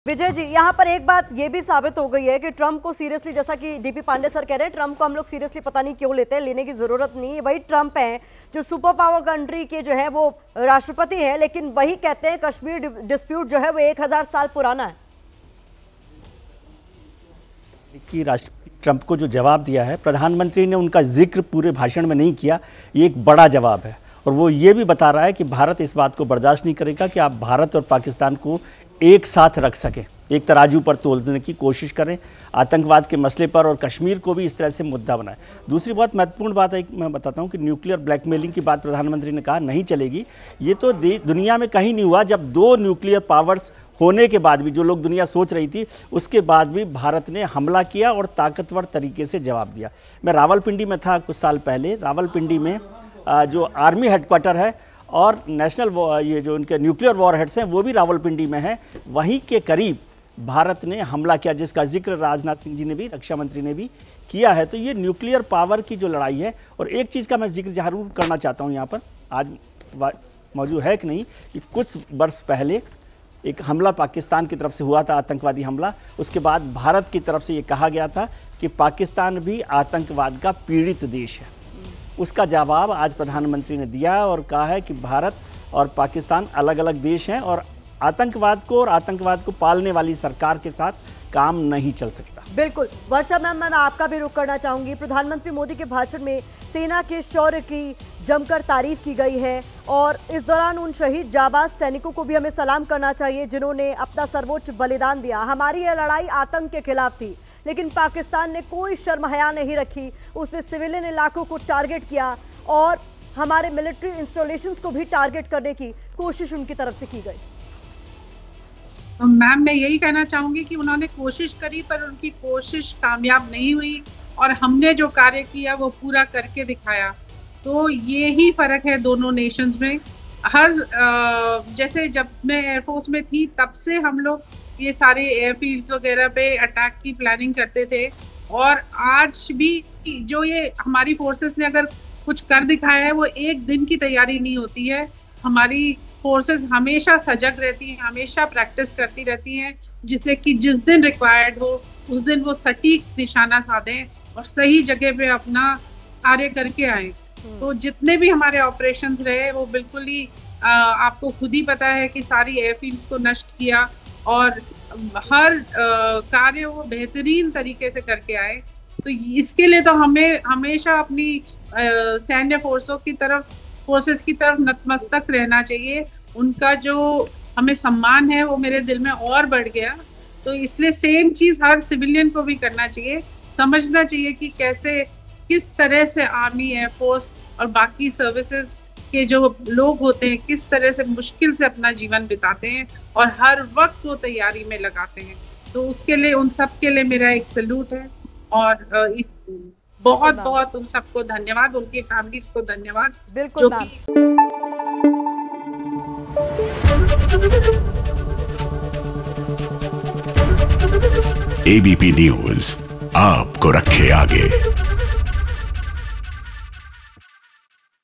विजय जी, यहाँ पर एक बात ये भी साबित हो गई है कि ट्रंप को सीरियसली, जैसा कि डीपी पांडे सर कह रहे हैं, ट्रंप को हम लोग सीरियसली पता नहीं क्यों लेते हैं, लेने की जरूरत नहीं है। वही ट्रंप हैं जो सुपर पावर कंट्री के जो है वो राष्ट्रपति हैं, लेकिन वही कहते हैं कश्मीर डिस्प्यूट जो है वो 1000 साल पुराना है। कि राष्ट्रपति ट्रंप को जो जवाब दिया है, प्रधानमंत्री ने उनका जिक्र पूरे भाषण में नहीं किया, ये एक बड़ा जवाब है। और वो ये भी बता रहा है कि भारत इस बात को बर्दाश्त नहीं करेगा कि आप भारत और पाकिस्तान को एक साथ रख सकें, एक तराजू पर तोलने की कोशिश करें, आतंकवाद के मसले पर, और कश्मीर को भी इस तरह से मुद्दा बनाएं। दूसरी बहुत महत्वपूर्ण बात है, मैं बताता हूं कि न्यूक्लियर ब्लैकमेलिंग की बात प्रधानमंत्री ने कहा नहीं चलेगी। ये तो दुनिया में कहीं नहीं हुआ। जब 2 न्यूक्लियर पावर्स होने के बाद भी, जो लोग दुनिया सोच रही थी, उसके बाद भी भारत ने हमला किया और ताकतवर तरीके से जवाब दिया। मैं रावलपिंडी में था कुछ साल पहले। रावलपिंडी में जो आर्मी हेडक्वार्टर है और नेशनल ये जो उनके न्यूक्लियर वॉर हेड्स हैं वो भी रावलपिंडी में है, वहीं के करीब भारत ने हमला किया, जिसका जिक्र राजनाथ सिंह जी ने भी, रक्षा मंत्री ने भी किया है। तो ये न्यूक्लियर पावर की जो लड़ाई है। और एक चीज़ का मैं जिक्र जरूर करना चाहता हूँ यहाँ पर, आज मौजूद है कि नहीं, कि कुछ वर्ष पहले एक हमला पाकिस्तान की तरफ से हुआ था, आतंकवादी हमला। उसके बाद भारत की तरफ से ये कहा गया था कि पाकिस्तान भी आतंकवाद का पीड़ित देश है। उसका जवाब आज प्रधानमंत्री ने दिया और कहा है कि भारत और पाकिस्तान अलग अलग देश हैं और आतंकवाद को और आतंकवाद को पालने वाली सरकार के साथ काम नहीं चल सकता। बिल्कुल। वर्षा मैम, मैं आपका भी रुख करना चाहूंगी। प्रधानमंत्री मोदी के भाषण में सेना के शौर्य की जमकर तारीफ की गई है और इस दौरान उन शहीद जाबाज सैनिकों को भी हमें सलाम करना चाहिए जिन्होंने अपना सर्वोच्च बलिदान दिया। हमारी यह लड़ाई आतंक के खिलाफ थी, लेकिन पाकिस्तान ने कोई शर्म हया नहीं रखी। उसने सिविलियन इलाकों को टारगेट किया और हमारे मिलिट्री इंस्टॉलेशंस को भी टारगेट करने की कोशिश उनकी तरफ से की गई। तो मैम, मैं यही कहना चाहूंगी कि उन्होंने कोशिश करी पर उनकी कोशिश कामयाब नहीं हुई और हमने जो कार्य किया वो पूरा करके दिखाया। तो ये ही फर्क है दोनों नेशंस में। हर जैसे जब मैं एयरफोर्स में थी तब से हम लोग ये सारे एयरफील्ड्स वगैरह पे अटैक की प्लानिंग करते थे, और आज भी जो ये हमारी फोर्सेस ने अगर कुछ कर दिखाया है वो एक दिन की तैयारी नहीं होती है। हमारी फोर्सेस हमेशा सजग रहती हैं, हमेशा प्रैक्टिस करती रहती हैं, जिससे कि जिस दिन रिक्वायर्ड हो उस दिन वो सटीक निशाना साधें और सही जगह पे अपना कार्य करके आए। तो जितने भी हमारे ऑपरेशंस रहे वो बिल्कुल ही आपको खुद ही पता है कि सारी एयरफील्ड्स को नष्ट किया और हर कार्य वो बेहतरीन तरीके से करके आए। तो इसके लिए तो हमें हमेशा अपनी सैन्य फोर्सेस की तरफ नतमस्तक रहना चाहिए। उनका जो हमें सम्मान है वो मेरे दिल में और बढ़ गया। तो इसलिए सेम चीज़ हर सिविलियन को भी करना चाहिए, समझना चाहिए कि कैसे, किस तरह से आर्मी, एयरफोर्स और बाकी सर्विसेज के जो लोग होते हैं किस तरह से मुश्किल से अपना जीवन बिताते हैं और हर वक्त वो तैयारी में लगाते हैं। तो उसके लिए उन सब के लिए मेरा एक सैल्यूट है और इस बहुत बहुत उन सबको धन्यवाद, उनकी फैमिलीज को धन्यवाद। बिल्कुल। एबीपी न्यूज आपको रखे आगे।